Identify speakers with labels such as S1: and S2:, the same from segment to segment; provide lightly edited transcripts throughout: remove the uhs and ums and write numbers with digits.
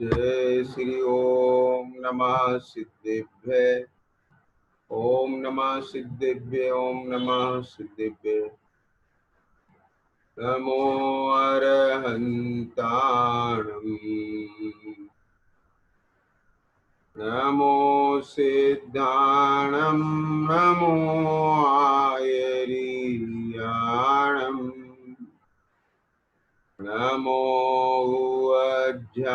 S1: जय श्री ओम नमः सिद्धेभ्य ओम नमः सिद्धेभ्य ओम नमः सिद्धेभ्य नमो अरहन्ताणम् नमो सिद्धाणम् नमो आयर्याणम् नमो अध्यायाणम्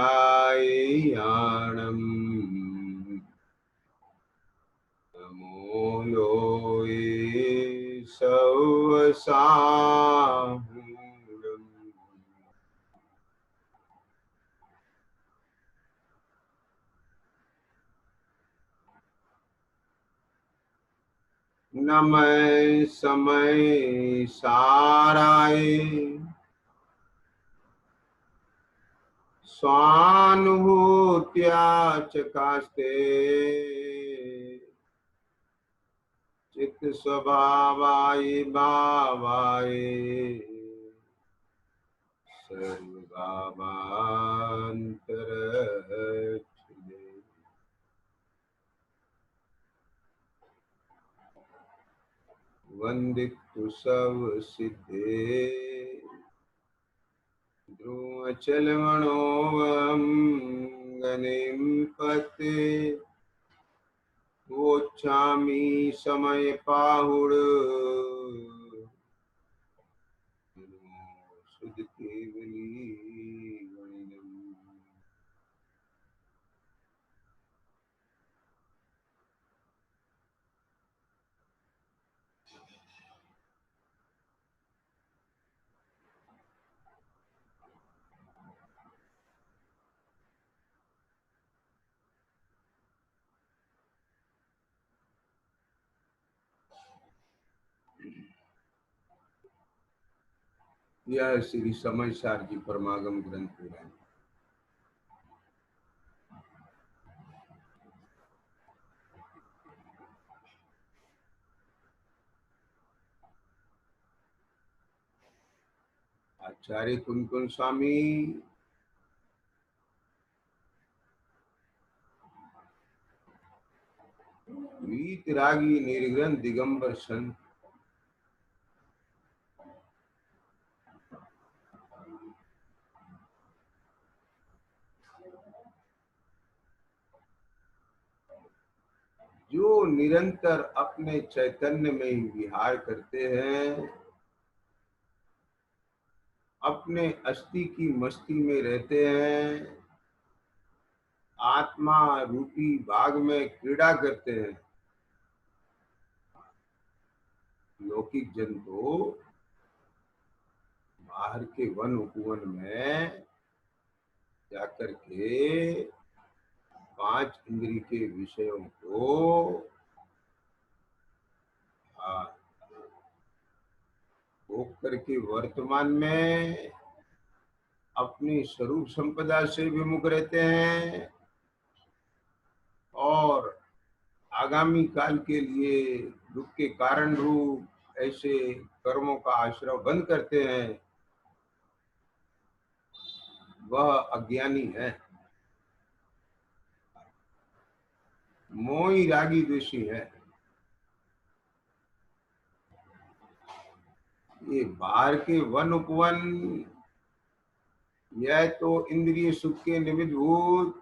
S1: नमो लोये सवसाहुरम् नमः समय साराय स्वानुभूत्या चकास्ते चित्त स्वभावाय भावाय सर्वभावान्तरच्छिदे वन्दितु सब सिद्धे ध्रुवचलमणोऽहं गणिं पते वोच्छामि समय पाहुड सुध केवली गणिनम्। यह श्री समयसार जी परमागम ग्रंथ पुराण। आचार्य कुंकुन स्वामी वीतरागी निर्ग्रंथ दिगंबर संत जो निरंतर अपने चैतन्य में ही विहार करते हैं, अपने अस्थि की मस्ती में रहते हैं, आत्मा रूपी बाग में क्रीड़ा करते हैं। लौकिक जन तो बाहर के वन उपवन में जाकर के पांच इंद्रिय के विषयों को भोग करके वर्तमान में अपनी स्वरूप संपदा से विमुख रहते हैं और आगामी काल के लिए दुख के कारण रूप ऐसे कर्मों का आश्रय बंद करते हैं। वह अज्ञानी है, मोही रागी द्वेषी है। ये बाहर के वन उपवन यह तो इंद्रिय सुख के निमित्त भूत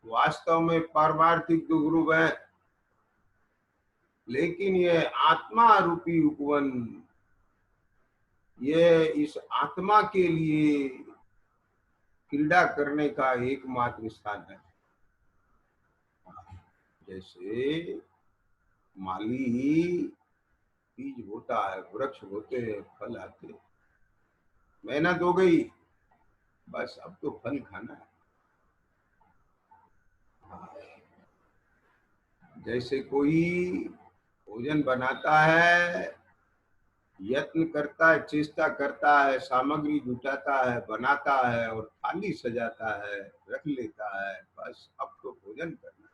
S1: वास्तव में पारमार्थिक दुख रूप है, लेकिन यह आत्मा रूपी उपवन यह इस आत्मा के लिए क्रीड़ा करने का एकमात्र स्थान है। जैसे माली बीज होता है, वृक्ष होते हैं, फल आते हैं, मेहनत हो गई, बस अब तो फल खाना है। जैसे कोई भोजन बनाता है, यत्न करता है, चेष्टा करता है, सामग्री जुटाता है, बनाता है और थाली सजाता है, रख लेता है, बस अब तो भोजन करना।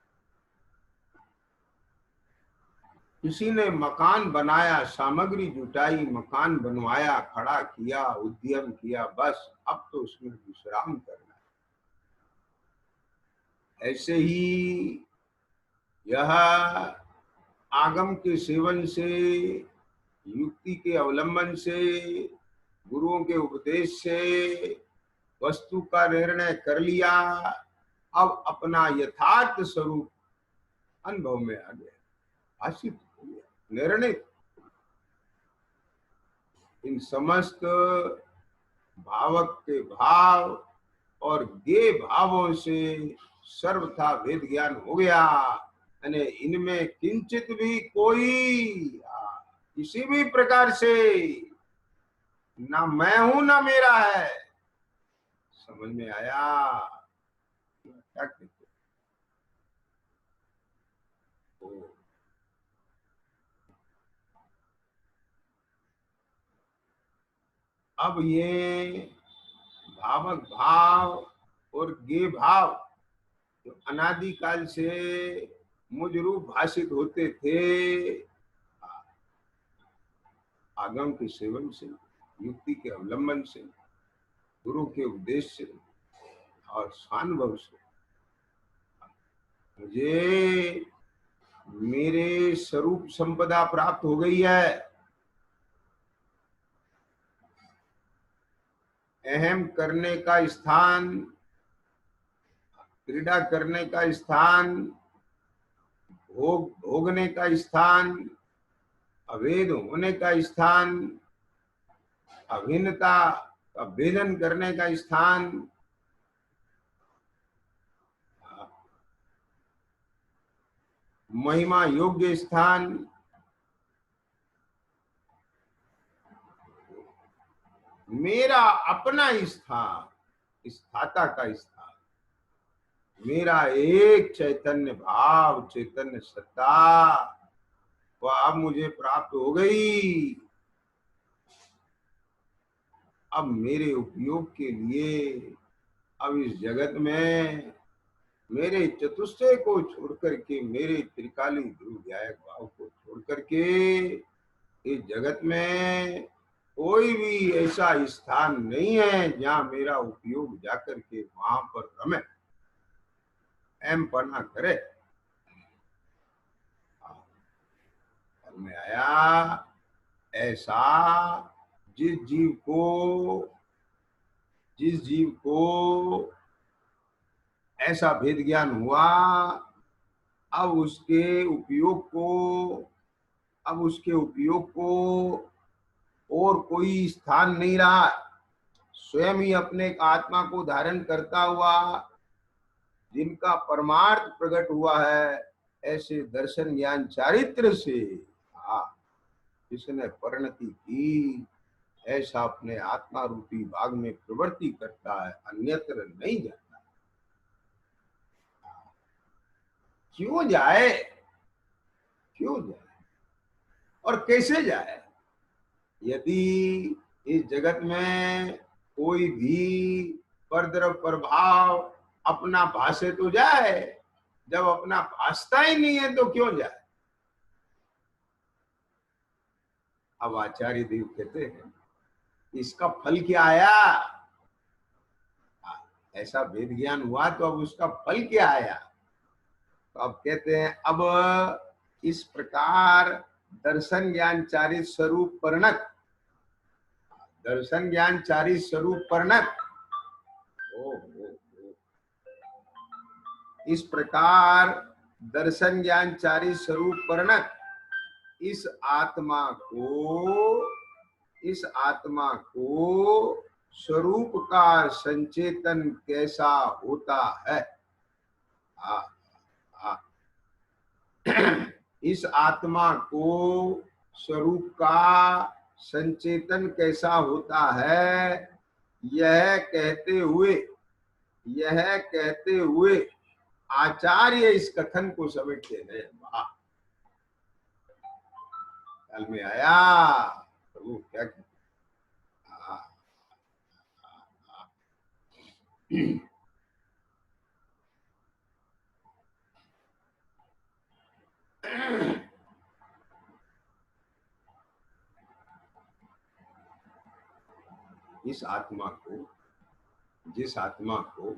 S1: किसी ने मकान बनाया, सामग्री जुटाई, मकान बनवाया, खड़ा किया, उद्यम किया, बस अब तो उसमें विश्राम करना है। ऐसे ही यह आगम के सेवन से, युक्ति के अवलंबन से, गुरुओं के उपदेश से वस्तु का निर्णय कर लिया, अब अपना यथार्थ स्वरूप अनुभव में आ गया, भाषित हो गया, निर्णय। इन समस्त भावक के भाव और गे भावों से सर्वथा वेद ज्ञान हो गया। यानी इनमें किंचित भी कोई किसी भी प्रकार से ना मैं हूं ना मेरा है। समझ में आया क्या कहते हो? अब ये भावक भाव और गे भाव जो अनादिकाल से मुझ रूप भाषित होते थे, आगम के सेवन से, युक्ति के अवलंबन से, गुरु के उपदेश से और स्वानुभव से मुझे मेरे स्वरूप संपदा प्राप्त हो गई है। अहम करने का स्थान, क्रीड़ा करने का स्थान, भोग भोगने का स्थान, अभेद होने का स्थान, अभिन्नता का भेदन करने का स्थान, महिमा योग्य स्थान, मेरा अपना स्थान, स्थाता का स्थान, मेरा एक चैतन्य भाव, चैतन्य सत्ता, वह अब मुझे प्राप्त हो गई। अब मेरे उपयोग के लिए, अब इस जगत में मेरे चतुष्टय को छोड़ करके, मेरे त्रिकाली ध्रुव ध्यायक भाव को छोड़ करके इस जगत में कोई भी ऐसा स्थान नहीं है जहां मेरा उपयोग जाकर के वहां पर रमे, एम पना करे। में आया ऐसा जिस जीव को ऐसा भेद ज्ञान हुआ, अब उसके उपयोग को और कोई स्थान नहीं रहा। स्वयं ही अपने आत्मा को धारण करता हुआ जिनका परमार्थ प्रकट हुआ है, ऐसे दर्शन ज्ञान चारित्र से जिसने परिणति की, ऐसा अपने आत्मा रूपी भाग में प्रवृत्ति करता है, अन्यत्र नहीं जाता। क्यों जाए, क्यों जाए और कैसे जाए? यदि इस जगत में कोई भी परद्रव प्रभाव अपना भाषे तो जाए, जब अपना भाषता ही नहीं है तो क्यों जाए? अब आचार्य देव कहते हैं इसका फल क्या आया? ऐसा वेद ज्ञान हुआ तो अब उसका फल क्या आया? तो अब कहते हैं अब इस प्रकार दर्शन ज्ञान चारित स्वरूप परिणत, दर्शन ज्ञान चारित स्वरूप परिणत, इस प्रकार दर्शन ज्ञान चारित स्वरूप परिणत इस आत्मा को स्वरूप का संचेतन कैसा होता है? इस आत्मा को स्वरूप का संचेतन कैसा होता है, यह कहते हुए आचार्य इस कथन को समेटते हैं। वाह, कल में आया प्रभु क्या कहते? इस आत्मा को, जिस आत्मा को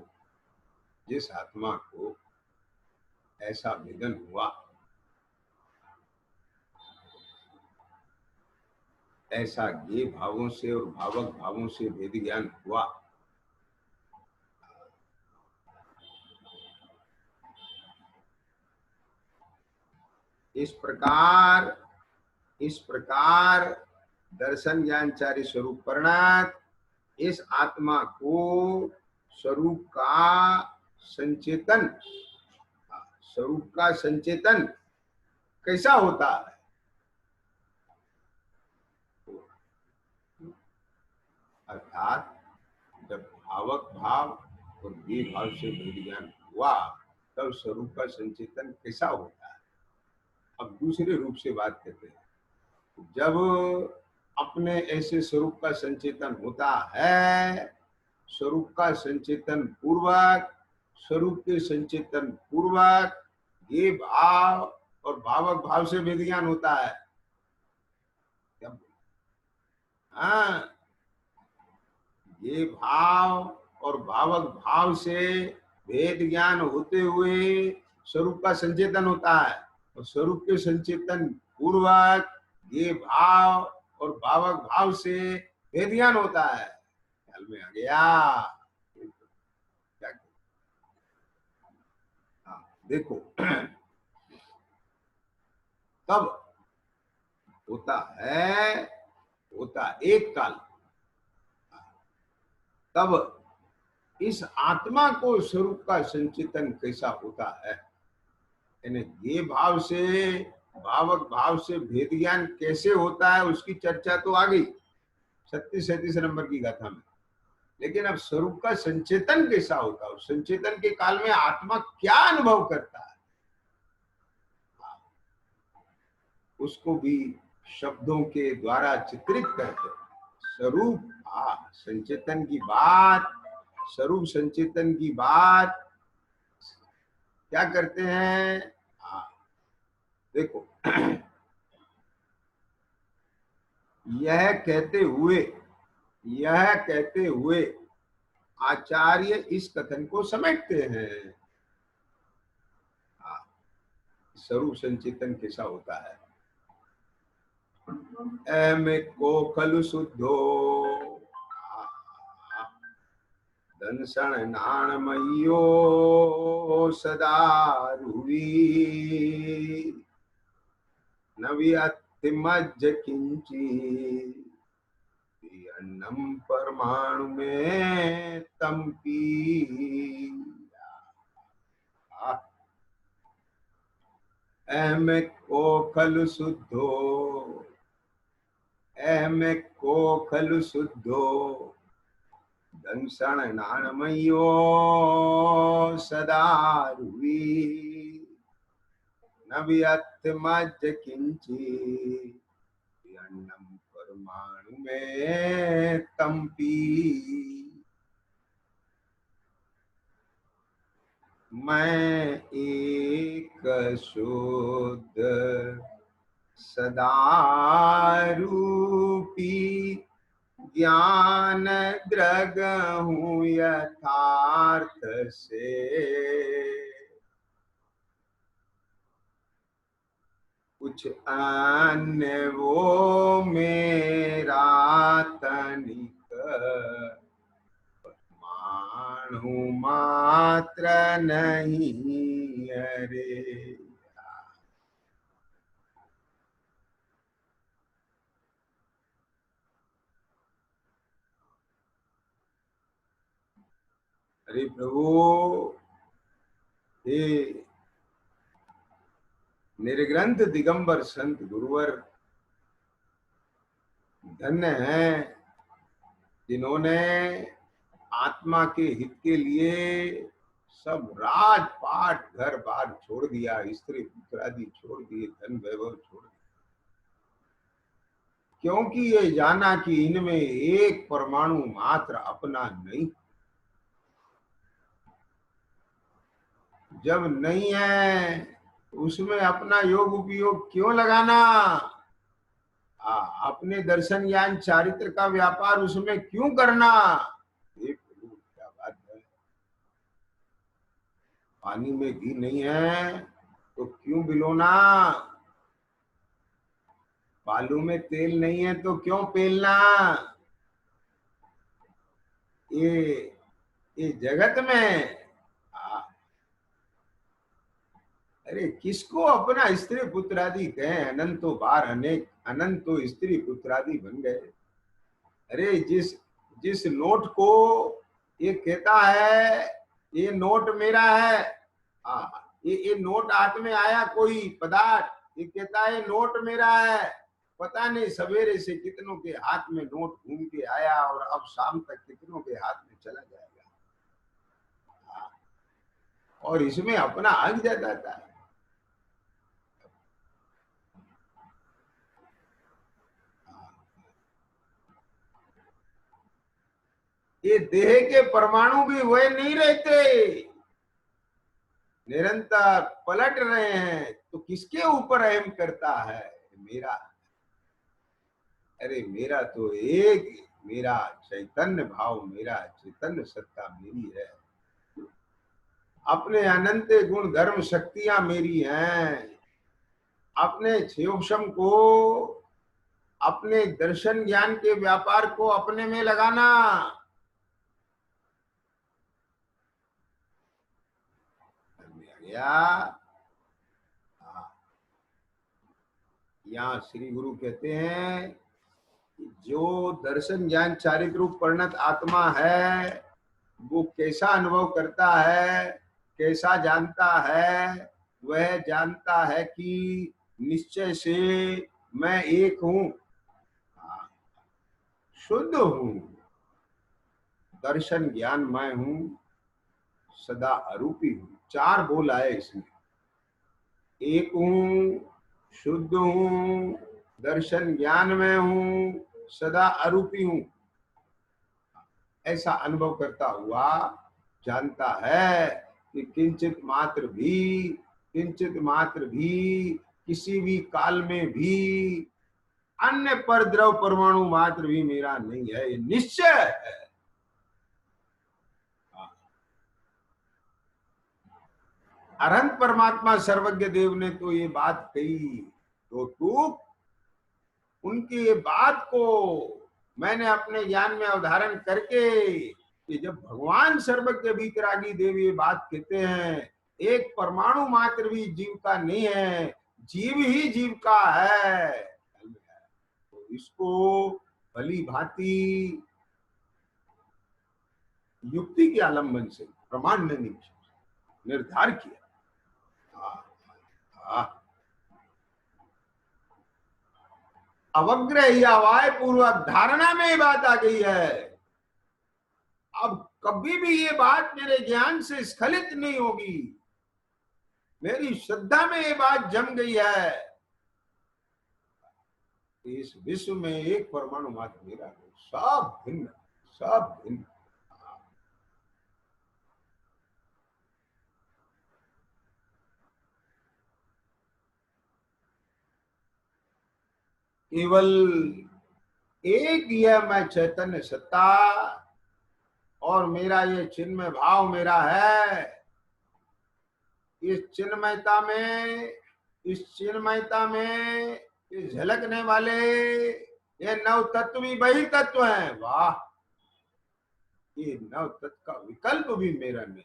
S1: ऐसा भेदन हुआ, ऐसा ज्ञेय भावों से और भावक भावों से भेद ज्ञान हुआ। इस प्रकार दर्शन ज्ञानचारी स्वरूप परिणत इस आत्मा को स्वरूप का संचेतन कैसा होता है? अर्थात जब भावक भाव और ज्ञेय भाव से भेद ज्ञान हुआ तब स्वरूप का संचेतन कैसा होता है? अब दूसरे रूप से बात करते हैं। जब अपने ऐसे स्वरूप का संचेतन होता है, स्वरूप का संचेतन पूर्वक, स्वरूप के संचेतन पूर्वक ये भाव और भावक भाव से भेद ज्ञान होता है। हाँ, ये भाव और भावक भाव से भेद ज्ञान होते हुए स्वरूप का संचेतन होता है, और स्वरूप के संचेतन पूर्वक ये भाव और भावक भाव से भेद ज्ञान होता है। ख्याल में आ गया? देखो तब होता एक काल, तब इस आत्मा को स्वरूप का संचेतन कैसा होता है, यानी ये भाव से भावक भाव से भेद ज्ञान कैसे होता है उसकी चर्चा तो आ गई 37-37 नंबर की गाथा में। लेकिन अब स्वरूप का संचेतन कैसा होता है, संचेतन के काल में आत्मा क्या अनुभव करता है, उसको भी शब्दों के द्वारा चित्रित करके स्वरूप संचेतन की बात, स्वरूप संचेतन की बात क्या करते हैं? देखो यह कहते हुए आचार्य इस कथन को समेटते हैं। स्वरूप संचेतन कैसा होता है? एमे को खलु शुद्धो दंसन नाणमयो सदा रुवी नव्यतिमज्ज किंची अन्नम परमाणु में तंपी। एमे को खलु शुद्धो, एमे को खलु शुद्धो दंसन नाणमयो सदा रुवी नव्यतिमज्ज किंची अन्नम परमाणु में तंपी। मैं एक शुद्ध सदा रूपी ज्ञान द्रग हूँ यथार्थ से, कुछ अन्य वो मेरा तनिक परमाणु मात्र नहीं अरे। अरे प्रभु, हे निर्ग्रंथ दिगंबर संत गुरुवर धन्य हैं जिन्होंने आत्मा के हित के लिए सब राजपाट घर बार छोड़ दिया, स्त्री पुत्र आदि छोड़ दिए, धन वैभव छोड़ दिया, क्योंकि ये जाना कि इनमें एक परमाणु मात्र अपना नहीं। जब नहीं है उसमें अपना योग उपयोग क्यों लगाना? अपने दर्शन ज्ञान चारित्र का व्यापार उसमें क्यों करना? ये क्या बात है। पानी में घी नहीं है तो क्यों भिगोना, बालू में तेल नहीं है तो क्यों पेलना। ये जगत में अरे किसको अपना स्त्री पुत्रादि कहें, अनंतो बार अनेक अनंतो स्त्री पुत्रादि बन गए। अरे जिस जिस नोट को ये कहता है ये नोट मेरा है, ये नोट हाथ में आया कोई पदार्थ, ये कहता है नोट मेरा है, पता नहीं सवेरे से कितनों के हाथ में नोट घूम के आया और अब शाम तक कितनों के हाथ में चला जाएगा। और इसमें अपना हक जाता है। ये देह के परमाणु भी वह नहीं रहते, निरंतर पलट रहे हैं, तो किसके ऊपर अहम करता है, मेरा। अरे मेरा तो एक, मेरा चैतन्य भाव, मेरा चैतन्य सत्ता मेरी है, अपने अनंत गुण धर्म शक्तियां मेरी हैं। अपने क्षयोक्षम को, अपने दर्शन ज्ञान के व्यापार को अपने में लगाना। यहाँ श्री गुरु कहते हैं जो दर्शन ज्ञान चारित रूप परिणत आत्मा है वो कैसा अनुभव करता है, कैसा जानता है, वह जानता है कि निश्चय से मैं एक हूं, शुद्ध हूं, दर्शन ज्ञान मैं हूं, सदा अरूपी हूं। चार बोल आए इसमें, एक हूं, शुद्ध हूं, दर्शन ज्ञान में हूं, सदा अरूपी हूं। ऐसा अनुभव करता हुआ जानता है कि किंचित मात्र भी किसी भी काल में भी अन्य पर द्रव परमाणु मात्र भी मेरा नहीं है, ये निश्चय है। अनंत परमात्मा सर्वज्ञ देव ने तो ये बात कही, तो तू उनकी ये बात को मैंने अपने ज्ञान में अवधारण करके कि जब भगवान सर्वज्ञ वीतरागी देव ये बात कहते हैं एक परमाणु मात्र भी जीव का नहीं है, जीव ही जीव का है, तो इसको भली भांति युक्ति के आलंबन से प्रमाण ने निर्धार किया। अवग्रह या वाय पूर्वक धारणा में ये बात आ गई है, अब कभी भी ये बात मेरे ज्ञान से स्खलित नहीं होगी, मेरी श्रद्धा में ये बात जम गई है, इस विश्व में एक परमाणु मात्र मेरा, सब भिन्न, सब भिन्न। केवल एक यह मैं चैतन्य सत्ता और मेरा ये चिन्मय भाव मेरा है। इस चिन्मयता में इस झलकने वाले ये नव तत्व भी वही तत्व हैं। वाह, ये नव तत्व का विकल्प भी मेरा नहीं।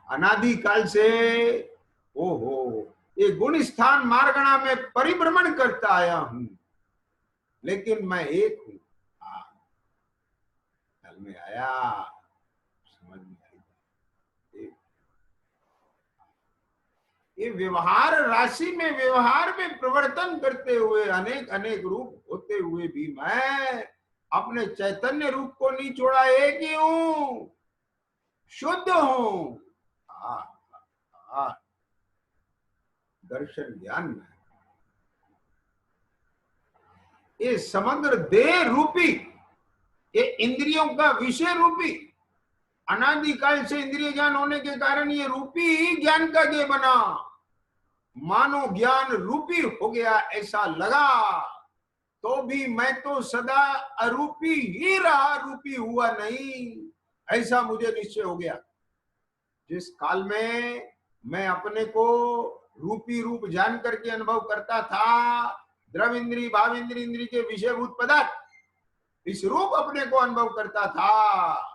S1: अनादिकाल से ओहो ये गुण स्थान मार्गणा में परिभ्रमण करता आया हूं, लेकिन मैं एक हूं। कल में आया, समझ में आई। ये व्यवहार राशि में, व्यवहार में प्रवर्तन करते हुए अनेक अनेक रूप होते हुए भी मैं अपने चैतन्य रूप को नहीं छोड़ा, एक ही हूं, शुद्ध हूं। दर्शन ज्ञान में ये समग्र देह रूपी, ये इंद्रियों का विषय रूपी, अनादिकाल से इंद्रिय ज्ञान होने के कारण ये रूपी ही ज्ञान का ज्ञ बना, मानो ज्ञान रूपी हो गया ऐसा लगा, तो भी मैं तो सदा अरूपी ही रहा, रूपी हुआ नहीं। ऐसा मुझे निश्चय हो गया। जिस काल में मैं अपने को रूपी रूप जान करके अनुभव करता था, द्रव इंद्री भाव इंद्री इंद्री के विषयभूत पदार्थ, इस रूप अपने को अनुभव करता था,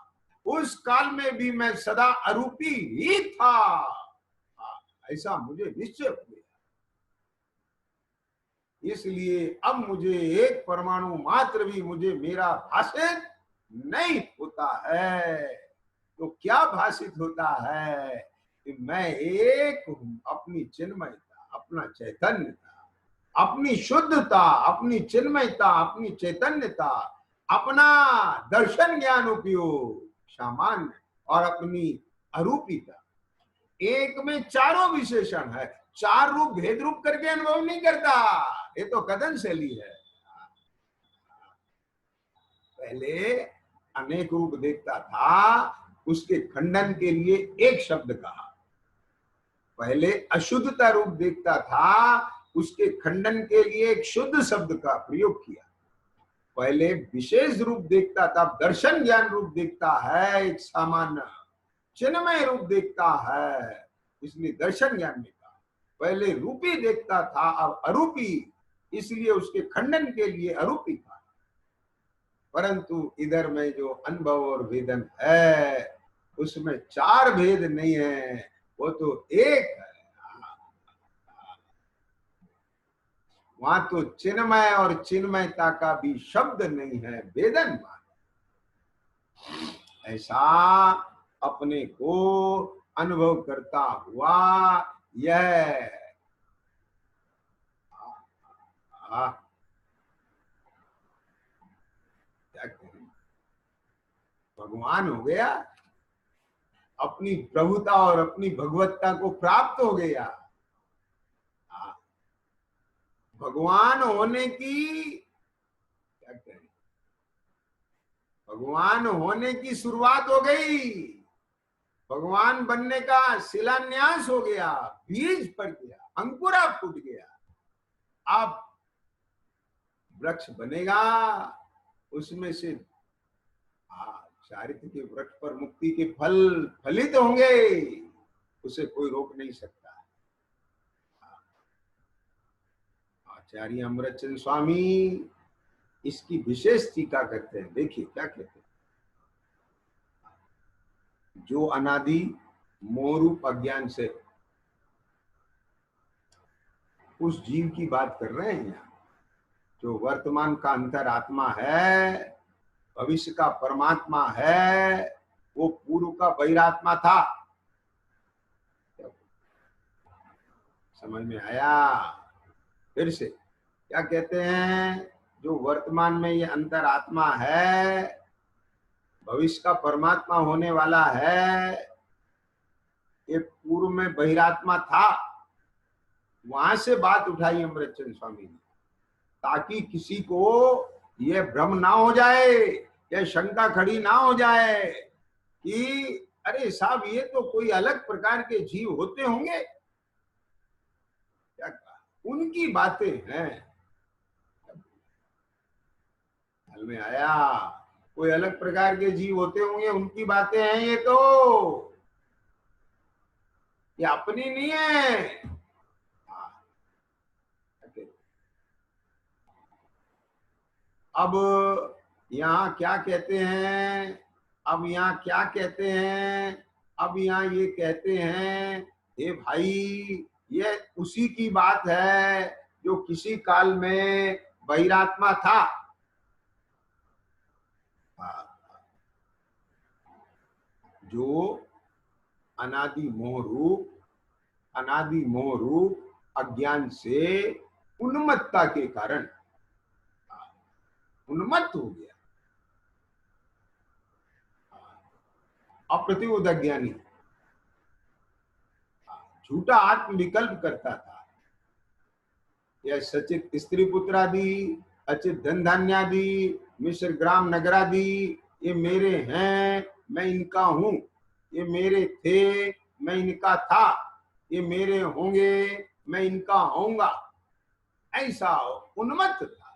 S1: उस काल में भी मैं सदा अरूपी ही था। ऐसा मुझे निश्चय हो गया। इसलिए अब मुझे एक परमाणु मात्र भी मुझे मेरा भाषित नहीं होता है। तो क्या भाषित होता है कि मैं एक हूं, अपनी चिन्मयता, अपना चैतन्यता, अपनी शुद्धता, अपनी चिन्मयता, अपनी चैतन्यता, अपना दर्शन ज्ञान उपयोग सामान्य और अपनी अरूपिता, एक में चारों विशेषण है। चार रूप भेद रूप करके अनुभव नहीं करता, ये तो कथन शैली है। पहले अनेक रूप देखता था, उसके खंडन के लिए एक शब्द कहा। पहले अशुद्धता रूप देखता था, उसके खंडन के लिए एक शुद्ध शब्द का प्रयोग किया। पहले विशेष रूप देखता था, दर्शन ज्ञान रूप देखता है, एक सामान्य चिन्मय रूप देखता है, इसलिए दर्शन ज्ञान में कहा। पहले रूपी देखता था, अब अरूपी, इसलिए उसके खंडन के लिए अरूपी था। परंतु इधर में जो अनुभव और वेदन है, उसमें चार भेद नहीं है, वो तो एक है। वहां तो चिन्मय और चिन्मयता का भी शब्द नहीं है, वेदन मान। ऐसा अपने को अनुभव करता हुआ यह क्या कहें, भगवान हो गया, अपनी प्रभुता और अपनी भगवत्ता को प्राप्त हो गया। भगवान होने की क्या कहें, भगवान होने की शुरुआत हो गई, भगवान बनने का शिलान्यास हो गया, बीज पड़ गया, अंकुरा फूट गया। अब वृक्ष बनेगा, उसमें से चारित्र के वृक्ष पर मुक्ति के फल फलित होंगे, उसे कोई रोक नहीं सकता। आचार्य अमृतचंद स्वामी इसकी विशेष टीका करते हैं। देखिए क्या कहते हैं, जो अनादि मोहरूप अज्ञान से उस जीव की बात कर रहे हैं यहाँ, जो वर्तमान का अंतरात्मा है, भविष्य का परमात्मा है, वो पूर्व का बहिरात्मा था। समझ में आया? फिर से क्या कहते हैं, जो वर्तमान में ये अंतरात्मा है, भविष्य का परमात्मा होने वाला है, ये पूर्व में बहिरात्मा था। वहां से बात उठाई अमृतचंद स्वामी ने, ताकि किसी को यह भ्रम ना हो जाए, यह शंका खड़ी ना हो जाए कि अरे साहब ये तो कोई अलग प्रकार के जीव होते होंगे। क्या कहा, उनकी बातें हैं। ख्याल में आया? कोई अलग प्रकार के जीव होते होंगे, उनकी बातें हैं ये तो, ये अपनी नहीं है। अब यहाँ क्या कहते हैं, अब यहाँ क्या कहते हैं, अब यहाँ ये कहते हैं, हे भाई ये उसी की बात है जो किसी काल में बहिरात्मा था। जो अनादि मोह रूप अज्ञान से उन्मत्तता के कारण उन्मत्त हो गया, अप्रतिबोध अज्ञानी, झूठा आत्म विकल्प करता था। यह सचित स्त्री पुत्रादि, अचित धन धान्यादि, मिश्र ग्राम नगरादि, ये मेरे हैं, मैं इनका हूं, ये मेरे थे, मैं इनका था, ये मेरे होंगे, मैं इनका होऊंगा, ऐसा उन्मत्त था।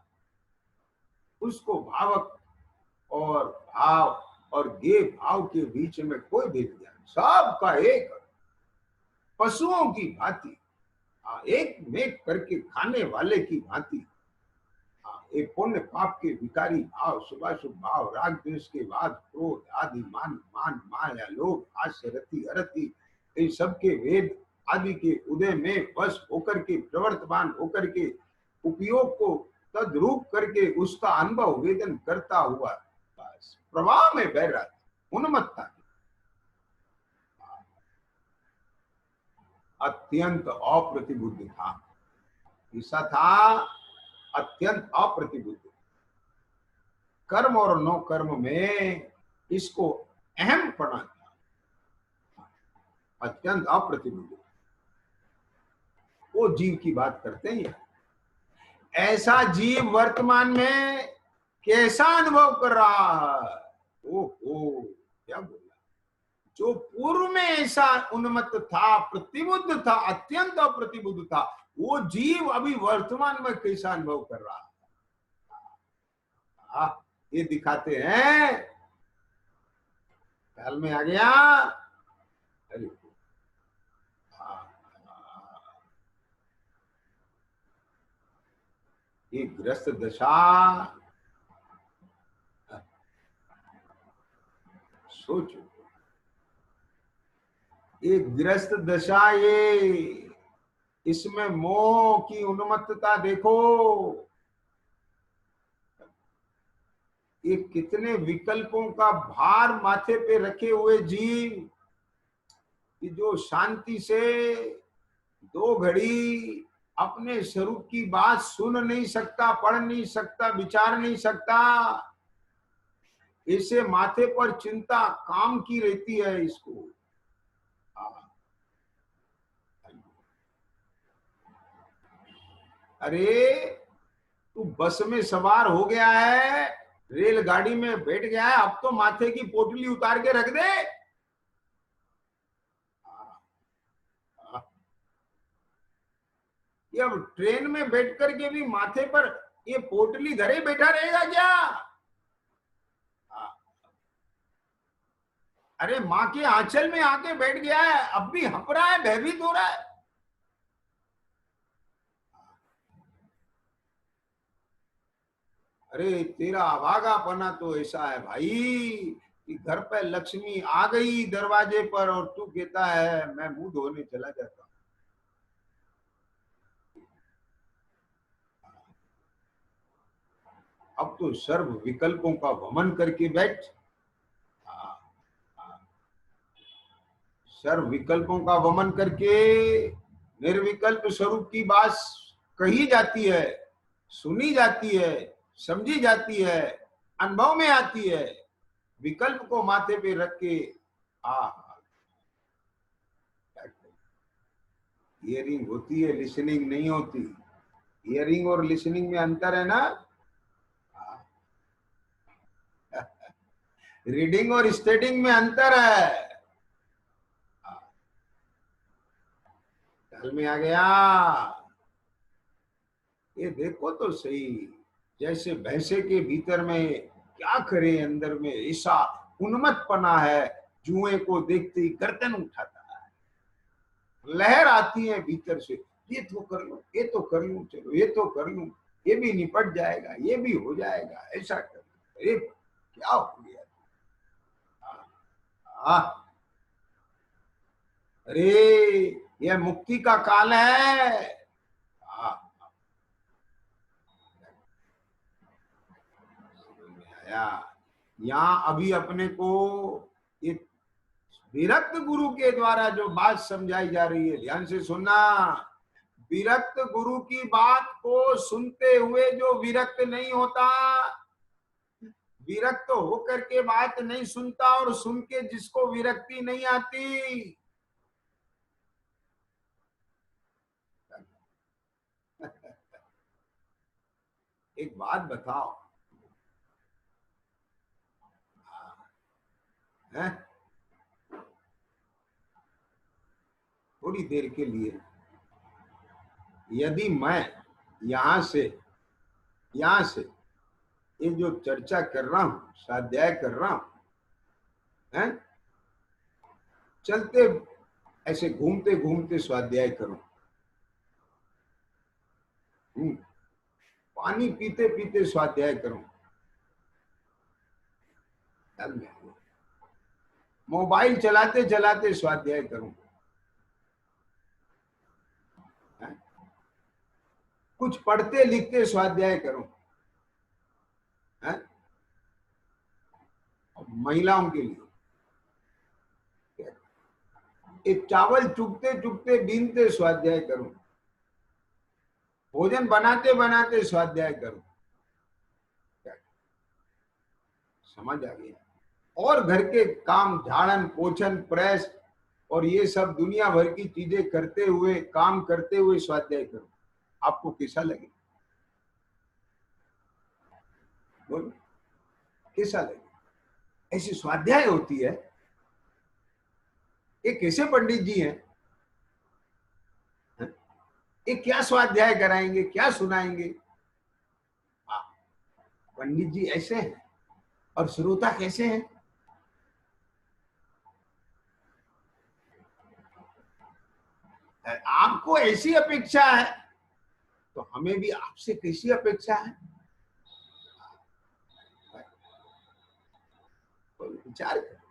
S1: उसको भावक और भाव और गे भाव के बीच में कोई भेद नहीं, सबका एक, पशुओं की भांति, एक मेक करके खाने वाले की भांति, एक पुण्य पाप के विकारी भाव, शुभाशुभ भाव, राग द्वेष के बाद क्रोध आदि, मान मान माया लोभ हास्य रति अरति, इन सबके वेद आदि के उदय में वश होकर के, प्रवर्तमान होकर के, उपयोग को तद्रूप करके उसका अनुभव वेदन करता हुआ बस प्रवाह में बह रहा था, उन्मत्ता अत्यंत अप्रतिबुद्ध था, ऐसा था अत्यंत अप्रतिबुद्ध। कर्म और नो कर्म में इसको अहम पना था, अत्यंत अप्रतिबुद्ध। वो जीव की बात करते हैं। ऐसा जीव वर्तमान में कैसा अनुभव कर रहा है? ओहो, क्या बोला? जो पूर्व में ऐसा उन्मत्त था, प्रतिबुद्ध था, अत्यंत अप्रतिबुद्ध था, वो जीव अभी वर्तमान में कैसा अनुभव कर रहा है? ये दिखाते हैं। ख्याल में आ गया? अरे ये ग्रस्त दशा, सोचो, ये ग्रस्त दशा, ये इसमें मोह की उन्मत्तता देखो। ये कितने विकल्पों का भार माथे पे रखे हुए जीव कि जो शांति से 2 घड़ी अपने स्वरूप की बात सुन नहीं सकता, पढ़ नहीं सकता, विचार नहीं सकता, इसे माथे पर चिंता काम की रहती है इसको। अरे तू बस में सवार हो गया है, रेलगाड़ी में बैठ गया है, अब तो माथे की पोटली उतार के रख दे। ये अब ट्रेन में बैठ करके भी माथे पर ये पोटली धरे बैठा रहेगा क्या? अरे माँ के आंचल में आके बैठ गया है, अब भी हंप रहा है, भयभीत हो रहा है। अरे तेरा अभागापना तो ऐसा है भाई कि घर पे लक्ष्मी आ गई दरवाजे पर और तू कहता है मैं मुंह धोने चला जाता हूं। अब तो सर्व विकल्पों का वमन करके बैठ। सर्व विकल्पों का वमन करके निर्विकल्प स्वरूप की बात कही जाती है, सुनी जाती है, समझी जाती है, अनुभव में आती है। विकल्प को माथे पे रख के हियरिंग होती है, लिसनिंग नहीं होती। हियरिंग और लिसनिंग में अंतर है ना। रीडिंग और स्टडिंग में अंतर है। ख्याल में आ गया? ये देखो तो सही, जैसे भैंसे के भीतर में क्या करे, अंदर में ऐसा उन्मत्तपना है, जुए को देखते ही गर्दन उठाता है, लहर आती है भीतर से, ये तो कर लूं, ये तो कर लूं, चलो ये तो कर लूं, ये भी निपट जाएगा, ये भी हो जाएगा, ऐसा कर। अरे क्या हो गया? अरे यह मुक्ति का काल है। यहाँ अभी अपने को एक विरक्त गुरु के द्वारा जो बात समझाई जा रही है, ध्यान से सुनना। विरक्त गुरु की बात को सुनते हुए जो विरक्त नहीं होता, विरक्त होकर के बात नहीं सुनता, और सुन के जिसको विरक्ति नहीं आती, एक बात बताओ, है? थोड़ी देर के लिए यदि मैं यहां से ये जो चर्चा कर रहा हूं, स्वाध्याय कर रहा हूं, हैं? चलते ऐसे घूमते घूमते स्वाध्याय करो। पानी पीते पीते स्वाध्याय करो। मोबाइल चलाते चलाते स्वाध्याय करो। कुछ पढ़ते लिखते स्वाध्याय करो। महिलाओं के लिए एक चावल चुगते चुगते बीनते स्वाध्याय करो। भोजन बनाते बनाते स्वाध्याय करो। समझ आ गया? और घर के काम, झाड़न पोछन प्रेस और ये सब दुनिया भर की चीजें करते हुए, काम करते हुए स्वाध्याय करो। आपको कैसा लगे? बोलो, कैसा लगे? ऐसी स्वाध्याय होती है। ये कैसे पंडित जी हैं? ये क्या स्वाध्याय कराएंगे, क्या सुनाएंगे? पंडित जी ऐसे हैं। और श्रोता कैसे हैं? आपको ऐसी अपेक्षा है तो हमें भी आपसे कैसी अपेक्षा है? विचार करो।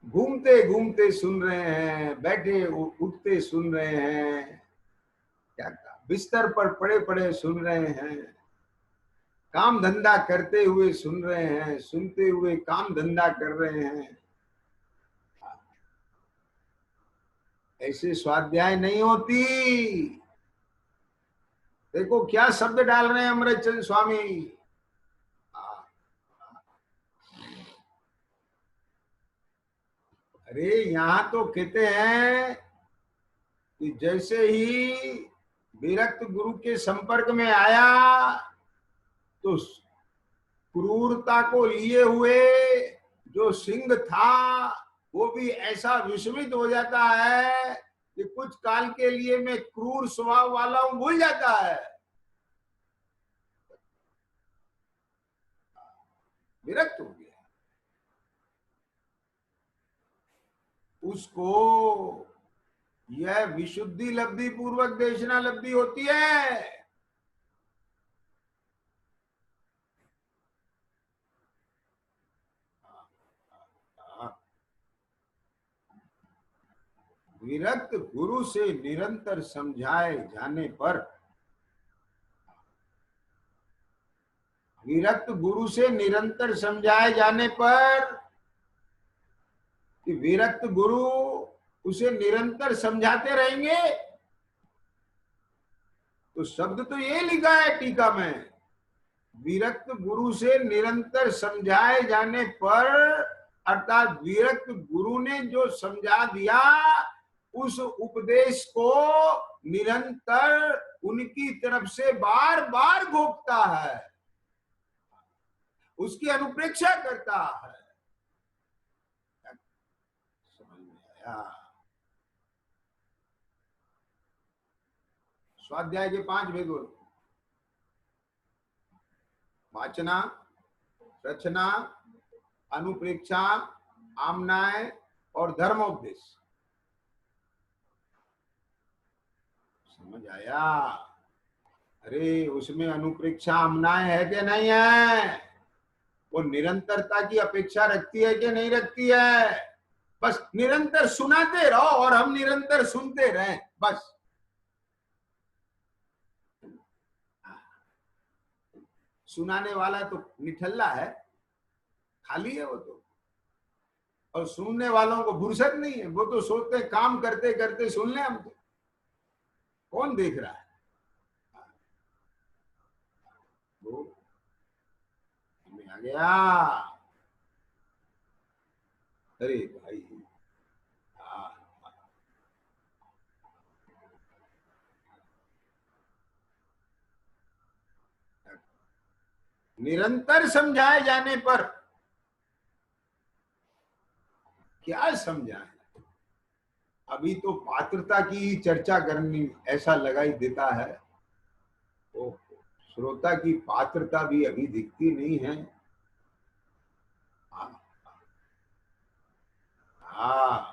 S1: घूमते घूमते सुन रहे हैं, बैठे उठते सुन रहे हैं, क्या बिस्तर पर पड़े पड़े सुन रहे हैं, काम धंधा करते हुए सुन रहे हैं, सुनते हुए काम धंधा कर रहे हैं। ऐसे स्वाध्याय नहीं होती। देखो क्या शब्द डाल रहे हैं अमृतचंद स्वामी। अरे यहाँ तो कहते हैं कि जैसे ही विरक्त गुरु के संपर्क में आया तो क्रूरता को लिए हुए जो सिंह था वो भी ऐसा विस्मित हो जाता है कि कुछ काल के लिए मैं क्रूर स्वभाव वाला हूं भूल जाता है। विरक्त हो गया। उसको यह विशुद्धि लब्धि पूर्वक देशना लब्धि होती है। विरक्त गुरु से निरंतर समझाए जाने पर, विरक्त गुरु से निरंतर समझाए जाने पर, कि विरक्त गुरु उसे निरंतर समझाते रहेंगे। तो शब्द तो ये लिखा है टीका में, विरक्त गुरु से निरंतर समझाए जाने पर, अर्थात विरक्त गुरु ने जो समझा दिया उस उपदेश को निरंतर उनकी तरफ से बार बार घोंपता है, उसकी अनुप्रेक्षा करता है। समझ में आया? स्वाध्याय के 5 भेद होते: वाचना, रचना, अनुप्रेक्षा, आमनाय और धर्मोपदेश। समझ आया? अरे उसमें अनुप्रेक्षा आमनाय है कि नहीं है? वो निरंतरता की अपेक्षा रखती है कि नहीं रखती है? बस निरंतर सुनाते रहो और हम निरंतर सुनते रहें, बस। सुनाने वाला तो निठल्ला है, खाली है वो तो, और सुनने वालों को फुर्सत नहीं है। वो तो सोचते काम करते करते सुन ले हम तो, कौन देख रहा है? वो हमें आ गया। अरे भाई, निरंतर समझाए जाने पर क्या समझाए? अभी तो पात्रता की चर्चा करनी ऐसा लगाई देता है। तो श्रोता की पात्रता भी अभी दिखती नहीं है। हाँ,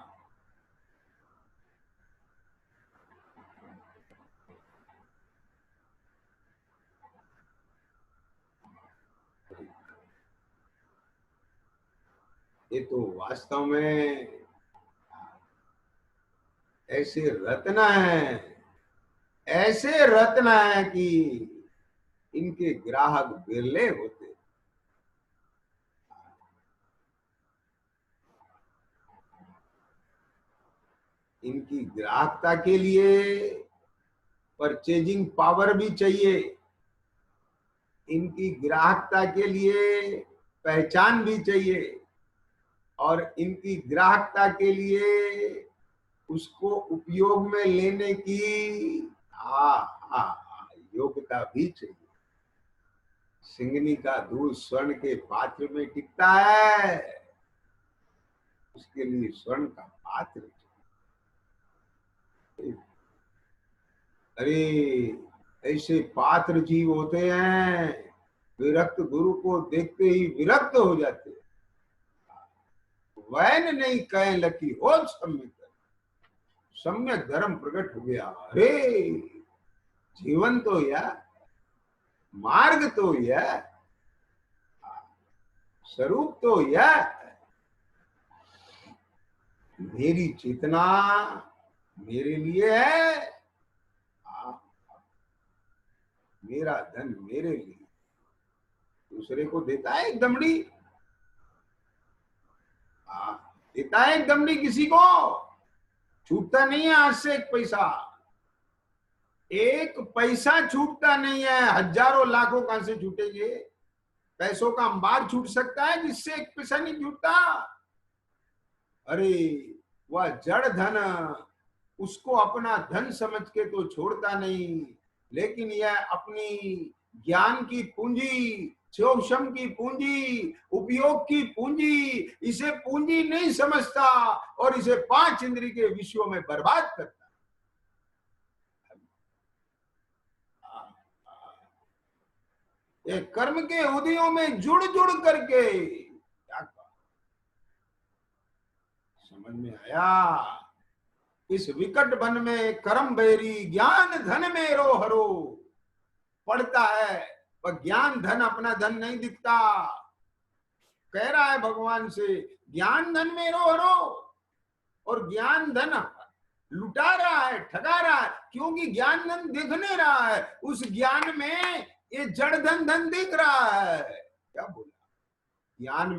S1: ये तो वास्तव में ऐसे रत्न है, ऐसे रत्न है कि इनके ग्राहक बिरले होते। इनकी ग्राहकता के लिए परचेजिंग पावर भी चाहिए, इनकी ग्राहकता के लिए पहचान भी चाहिए, और इनकी ग्राहकता के लिए उसको उपयोग में लेने की योग्यता भी चाहिए। सिंगनी का दूध स्वर्ण के पात्र में टिकता है, उसके लिए स्वर्ण का पात्र चाहिए। अरे ऐसे पात्र जीव होते हैं, विरक्त गुरु को देखते ही विरक्त हो जाते। वैन नहीं कहे लकी हो सम्यक, सम्यक धर्म प्रकट हो गया। अरे जीवन तो यह, मार्ग तो यह, स्वरूप तो यह, मेरी चेतना मेरे लिए है, मेरा धन मेरे लिए। दूसरे को देता है एक दमड़ी, देता है एक दमड़ी, किसी को छूटता नहीं है आज से एक पैसा, एक पैसा छूटता नहीं है। हजारों लाखों कहां से छूटेंगे? पैसों का अंबार छूट सकता है, जिससे एक पैसा नहीं छूटता। अरे वह जड़ धन, उसको अपना धन समझ के तो छोड़ता नहीं, लेकिन यह अपनी ज्ञान की पूंजी, शोषम की पूंजी, उपयोग की पूंजी, इसे पूंजी नहीं समझता और इसे 5 इंद्रिय के विषयों में बर्बाद करता। ये कर्म के उदयों में जुड़ जुड़ करके क्या समझ में आया? इस विकट वन में कर्म बेरी, ज्ञान धन मेरो हरो। पढ़ता है पर ज्ञान धन अपना धन नहीं दिखता। कह रहा है भगवान से, ज्ञान धन मेरो हरो, और ज्ञान धन लुटा रहा है, ठगा रहा है, क्योंकि ज्ञान धन दिख नहीं रहा है। उस ज्ञान में ये जड़ धन धन दिख रहा है। क्या बोला? ज्ञान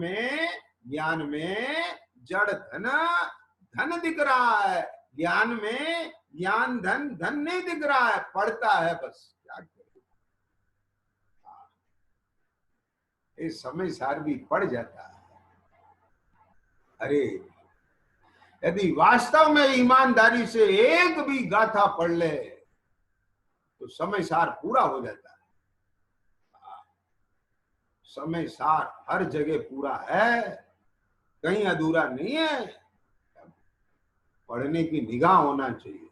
S1: में जड़ धन धन दिख रहा है, ज्ञान में ज्ञान धन धन नहीं दिख रहा है। पढ़ता है बस, क्या करे? इस समय सार भी पड़ जाता है। अरे यदि वास्तव में ईमानदारी से एक भी गाथा पढ़ ले तो समय सार पूरा हो जाता है। समय सार हर जगह पूरा है, कहीं अधूरा नहीं है। पढ़ने की निगाह होना चाहिए।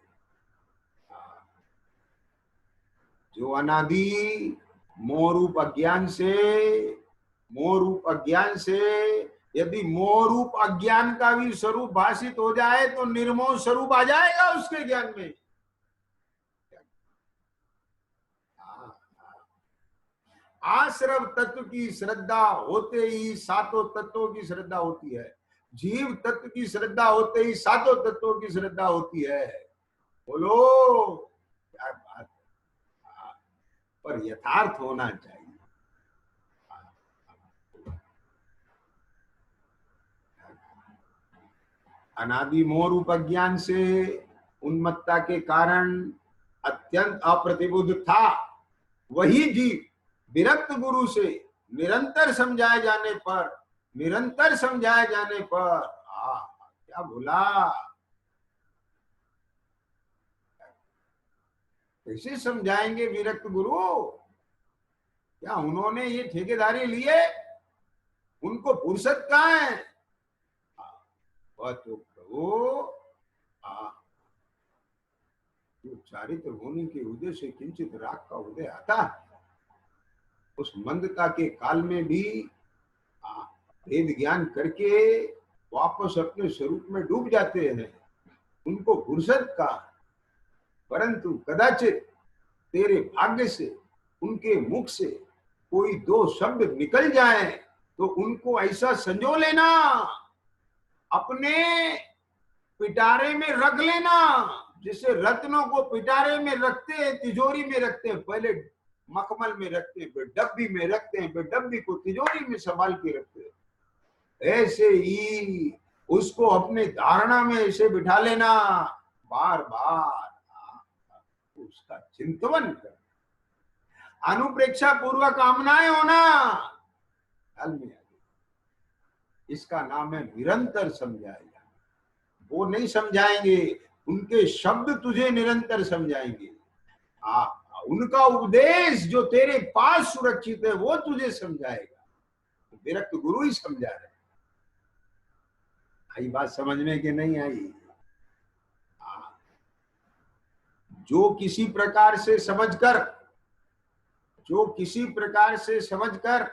S1: जो अनादि मोह रूप अज्ञान से यदि मोह रूप अज्ञान का भी स्वरूप भाषित हो जाए तो निर्मोह स्वरूप आ जाएगा उसके ज्ञान में। आश्रव तत्व की श्रद्धा होते ही सातों तत्वों की श्रद्धा होती है, जीव तत्व की श्रद्धा होते ही सातों तत्वों की श्रद्धा होती है। बोलो क्या बात है, पर यथार्थ होना चाहिए। अनादि मोह रूप अज्ञान से उन्मत्ता के कारण अत्यंत अप्रतिबुद्ध था। वही जीव विरक्त गुरु से निरंतर समझाए जाने पर क्या बोला? कैसे समझाएंगे विरक्त गुरु? क्या उन्होंने ये ठेकेदारी लिए? उनको फुर्सत कहाँ है? वह तो प्रभु जो चारित्र होने के उदय से किंचित राग का उदय आता है, उस मंदता के काल में भी वेद ज्ञान करके वापस अपने स्वरूप में डूब जाते हैं, उनको फुर्सत का। परंतु कदाचित तेरे भाग्य से उनके मुख से कोई दो शब्द निकल जाए तो उनको ऐसा संजो लेना, अपने पिटारे में रख लेना, जिसे रत्नों को पिटारे में रखते हैं, तिजोरी में रखते हैं, पहले मखमल में रखते हैं, फिर डब्बी में रखते हैं, फिर डब्बी को तिजोरी में संभाल के रखते हैं। ऐसे ही उसको अपने धारणा में ऐसे बिठा लेना, बार बार उसका चिंतन कर, अनुप्रेक्षा पूर्वक कामनाएं होना, ख्याल में आ गई। इसका नाम है निरंतर समझाएगा। वो नहीं समझाएंगे, उनके शब्द तुझे निरंतर समझाएंगे। उनका उपदेश जो तेरे पास सुरक्षित है वो तुझे समझाएगा। विरक्त गुरु ही समझा रहे। आई बात समझ में कि नहीं आई? जो किसी प्रकार से समझकर, जो किसी प्रकार से समझकर,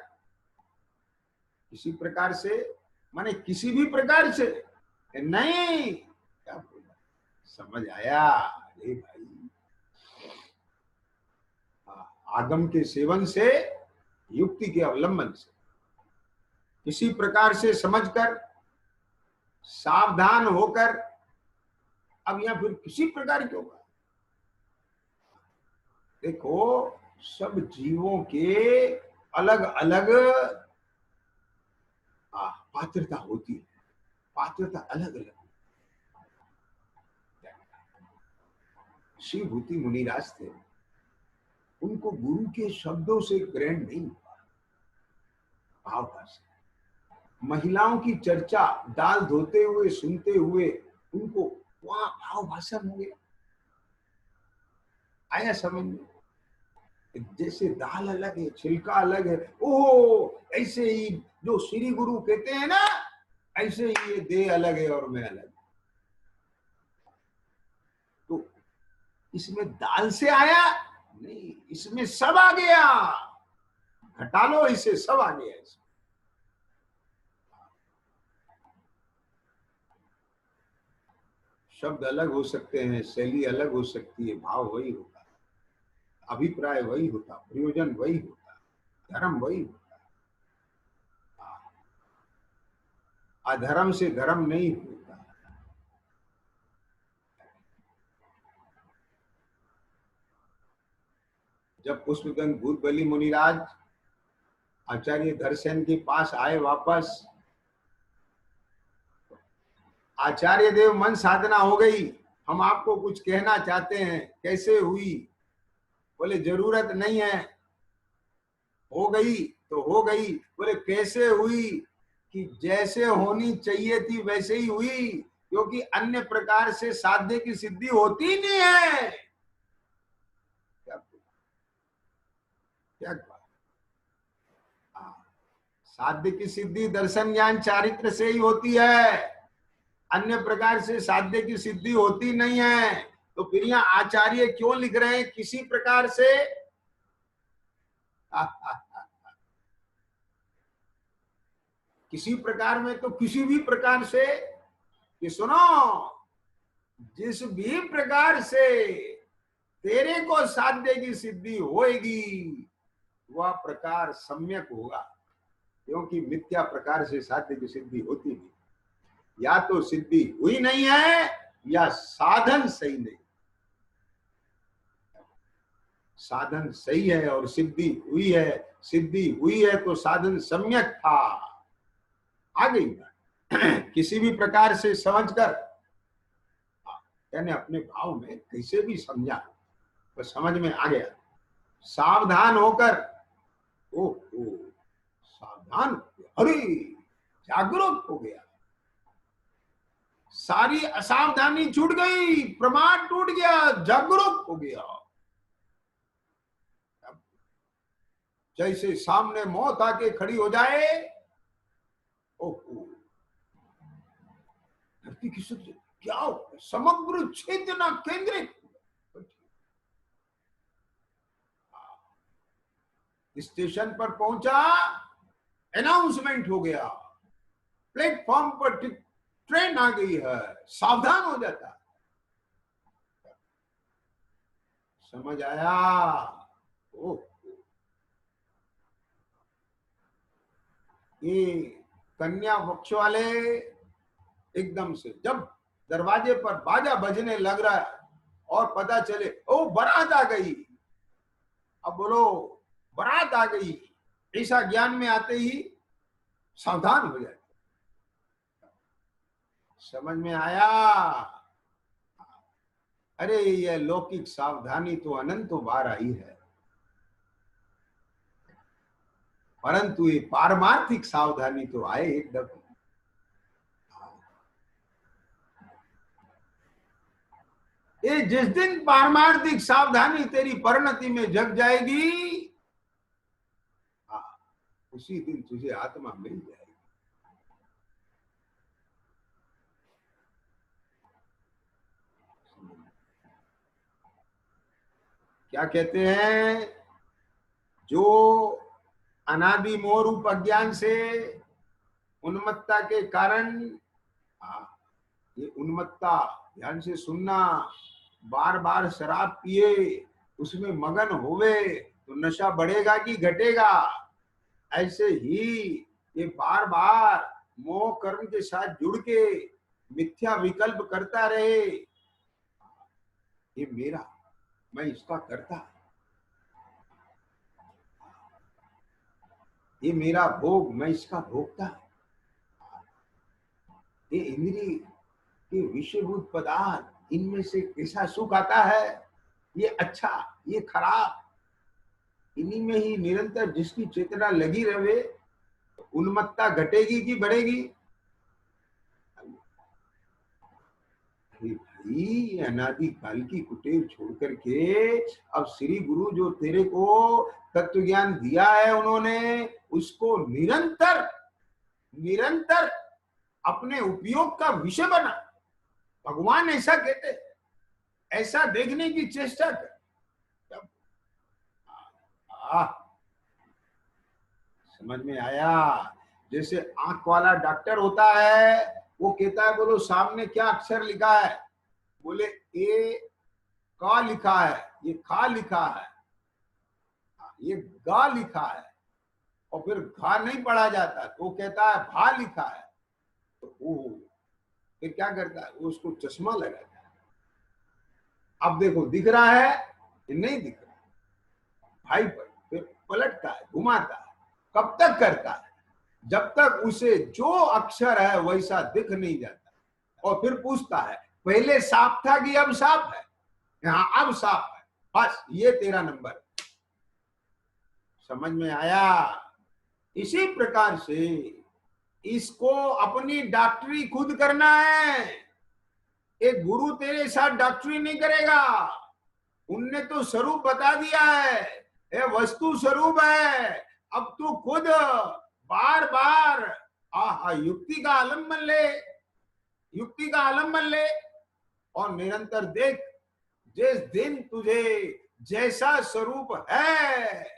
S1: किसी प्रकार से माने किसी भी प्रकार से नहीं, क्या बोला, समझ आया? अरे भाई, आगम के सेवन से, युक्ति के अवलंबन से, किसी प्रकार से समझकर, सावधान होकर। अब यहां फिर किसी प्रकार के होगा, देखो सब जीवों के अलग अलग पात्रता होती है, पात्रता अलग अलग। श्री भूति मुनिराज थे, उनको गुरु के शब्दों से ग्रहण नहीं हुआ, भाव भाषा। महिलाओं की चर्चा दाल धोते हुए सुनते हुए उनको वहां भाव भाषण हो गया, आया समझ में? जैसे दाल अलग है, छिलका अलग है, ओह ऐसे ही जो श्री गुरु कहते हैं ना, ऐसे ही ये देह अलग है और मैं अलग। तो इसमें दाल से आया नहीं, इसमें सब आ गया, घटा लो इसे, सब आ गया इसमें। शब्द अलग हो सकते हैं, शैली अलग हो सकती है, भाव वही होता है, अभिप्राय वही होता, प्रयोजन वही होता, धर्म वही होता। अधर्म से धर्म नहीं होता। जब पुष्पगंध भूत बलि मुनिराज आचार्य धरसेन के पास आए वापस, आचार्य देव मन साधना हो गई, हम आपको कुछ कहना चाहते हैं। कैसे हुई? बोले जरूरत नहीं है, हो गई तो हो गई। बोले कैसे हुई? कि जैसे होनी चाहिए थी वैसे ही हुई, क्योंकि अन्य प्रकार से साध्य की सिद्धि होती नहीं है। क्या साध्य की सिद्धि दर्शन ज्ञान चारित्र से ही होती है, अन्य प्रकार से साध्य की सिद्धि होती नहीं है। तो फिर यहाँ आचार्य क्यों लिख रहे हैं किसी प्रकार से? किसी प्रकार में तो किसी भी प्रकार से, कि सुनो, जिस भी प्रकार से तेरे को साध्य की सिद्धि होएगी वह प्रकार सम्यक होगा, क्योंकि मिथ्या प्रकार से साध्य की सिद्धि होती नहीं। या तो सिद्धि हुई नहीं है या साधन सही नहीं। साधन सही है और सिद्धि हुई है, सिद्धि हुई है तो साधन सम्यक था। आ गई किसी भी प्रकार से समझकर, यानी अपने भाव में कैसे भी समझा तो समझ में आ गया। सावधान होकर, ओ सावधान, अरे जागरूक हो गया, सारी असावधानी छूट गई, प्रमाद टूट गया, जागरूक हो गया। जैसे सामने मौत आके खड़ी हो जाए, ओहो धरती की शुद्ध क्या हो, समग्र चेतना केंद्रित। स्टेशन पर पहुंचा, अनाउंसमेंट हो गया, प्लेटफॉर्म पर ट्रेन आ गई है, सावधान हो जाता है। समझ आया? ओ, ये कन्या पक्ष वाले एकदम से जब दरवाजे पर बाजा बजने लग रहा है और पता चले ओ बारात आ गई, अब बोलो बारात आ गई, ऐसा ज्ञान में आते ही सावधान हो जाते। समझ में आया? अरे ये लौकिक सावधानी तो अनंतों बार आई है, परंतु ये पारमार्थिक सावधानी तो आए एकदम। ये जिस दिन पारमार्थिक सावधानी तेरी परिणति में जग जाएगी, उसी दिन तुझे आत्मा मिल जाएगी। क्या कहते हैं, जो अनादि मोह रूप अज्ञान से उन्मत्तता के कारण, ये उन्मत्तता ध्यान से सुनना, बार बार शराब पिए, उसमें मगन होवे तो नशा बढ़ेगा कि घटेगा? ऐसे ही ये बार बार मोह कर्म के साथ जुड़ के मिथ्या विकल्प करता रहे, ये मेरा, मैं इसका करता, ये मेरा भोग, मैं इसका भोगता, ये इंद्रिय के विषयभूत पदार्थ, इनमें से कैसा सुख आता है, ये अच्छा ये खराब, इन्हीं में ही निरंतर जिसकी चेतना लगी रहे, उन्मत्तता घटेगी कि बढ़ेगी? भाई अनादि काल की कुटेव छोड़ करके अब श्री गुरु जो तेरे को तत्व ज्ञान दिया है, उन्होंने उसको निरंतर निरंतर अपने उपयोग का विषय बना। भगवान ऐसा कहते, ऐसा देखने की चेष्टा कर। समझ में आया? जैसे आंख वाला डॉक्टर होता है, वो कहता है बोलो सामने क्या अक्षर लिखा है, बोले ए का लिखा है, ये खा लिखा है, ये गा लिखा है, और फिर घा नहीं पढ़ा जाता तो वो कहता है भा लिखा है, तो वो फिर क्या करता है, वो उसको चश्मा लगाता है। अब देखो दिख रहा है ये नहीं दिख रहा, भाई पर फिर पलटता है, घुमाता है, कब तक करता है? जब तक उसे जो अक्षर है वैसा दिख नहीं जाता, और फिर पूछता है पहले साफ था कि अब साफ है? यहाँ अब साफ है, बस ये तेरा नंबर। समझ में आया? इसी प्रकार से इसको अपनी डॉक्टरी खुद करना है, एक गुरु तेरे साथ डॉक्टरी नहीं करेगा। उनने तो स्वरूप बता दिया है, ये वस्तु स्वरूप है, अब तू खुद बार बार युक्ति का आलम्बन ले, युक्ति का आलम्बन ले, और निरंतर देख, जिस दिन तुझे जैसा स्वरूप है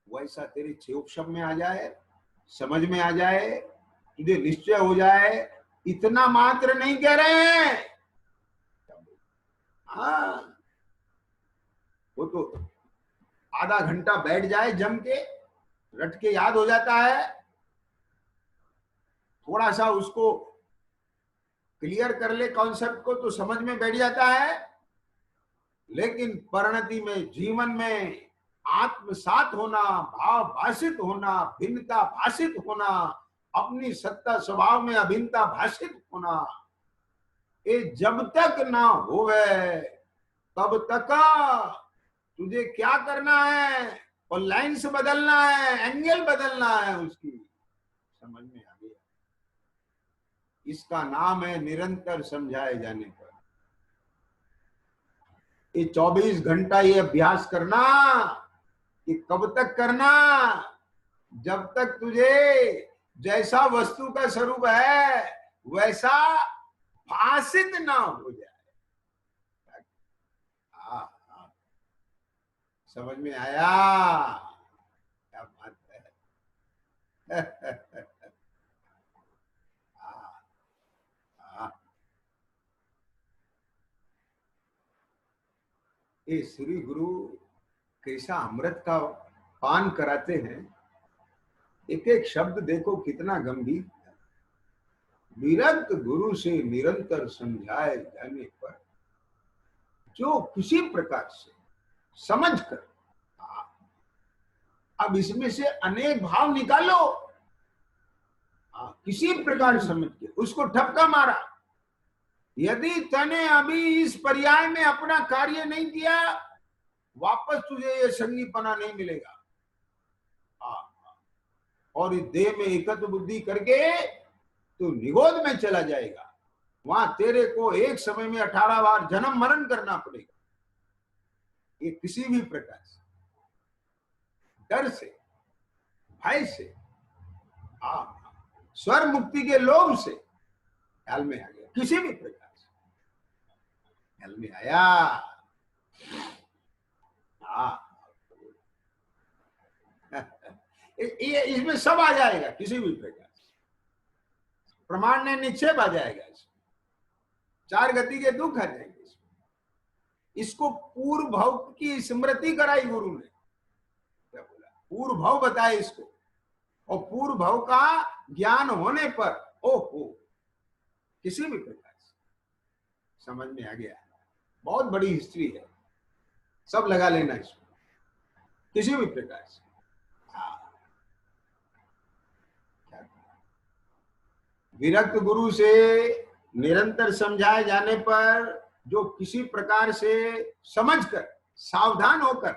S1: वैसा तेरे क्षेत्र में आ जाए, समझ में आ जाए, तुझे निश्चय हो जाए, इतना मात्र नहीं कह रहे हैं। हाँ, वो तो आधा घंटा बैठ जाए जम के, रट के याद हो जाता है, थोड़ा सा उसको क्लियर कर ले कॉन्सेप्ट को तो समझ में बैठ जाता है। लेकिन परिणति में, जीवन में आत्मसात होना, भाव भाषित होना, भिन्नता भाषित होना, अपनी सत्ता स्वभाव में अभिन्नता भाषित होना, ये जब तक ना होवे तब तक तुझे क्या करना है, और लाइन्स बदलना है, एंगल बदलना है उसकी। समझ में आ गया? इसका नाम है निरंतर समझाए जाने पर। ये 24 घंटा ये अभ्यास करना, कि कब तक करना, जब तक तुझे जैसा वस्तु का स्वरूप है वैसा भाषित ना हो जाए। समझ में आया? क्या बात है। ये श्री गुरु कैसा अमृत का पान कराते हैं। एक एक शब्द देखो कितना गंभीर। विरक्त गुरु से निरंतर समझाए जाने पर जो किसी प्रकार से समझ कर, अब इसमें से अनेक भाव निकालो, किसी प्रकार समझ के उसको ठपका मारा। यदि तने अभी इस पर्याय में अपना कार्य नहीं किया, वापस तुझे ये संगीपना नहीं मिलेगा। और इस देह में एकत्र बुद्धि करके तू निगोद में चला जाएगा। वहां तेरे को एक समय में 18 बार जन्म मरण करना पड़ेगा। ये किसी भी प्रकार से डर से, भय से, स्वर मुक्ति के लोभ से ख्याल में आ गया, किसी भी प्रकार से ख्याल में आया। ये इसमें सब आ जाएगा, किसी भी प्रकार से प्रमाण ने निक्षेप आ जाएगा। इसमें 4 गति के दुख आ जाएंगे। इसको पूर्व भाव की स्मृति कराई गुरु ने। क्या बोला? पूर्व भाव बताए इसको, और पूर्व भाव का ज्ञान होने पर ओहो किसी भी प्रकार से समझ में आ गया। बहुत बड़ी हिस्ट्री है, सब लगा लेना इसमें, किसी भी प्रकार से। विरक्त गुरु से निरंतर समझाए जाने पर जो किसी प्रकार से समझकर, सावधान होकर,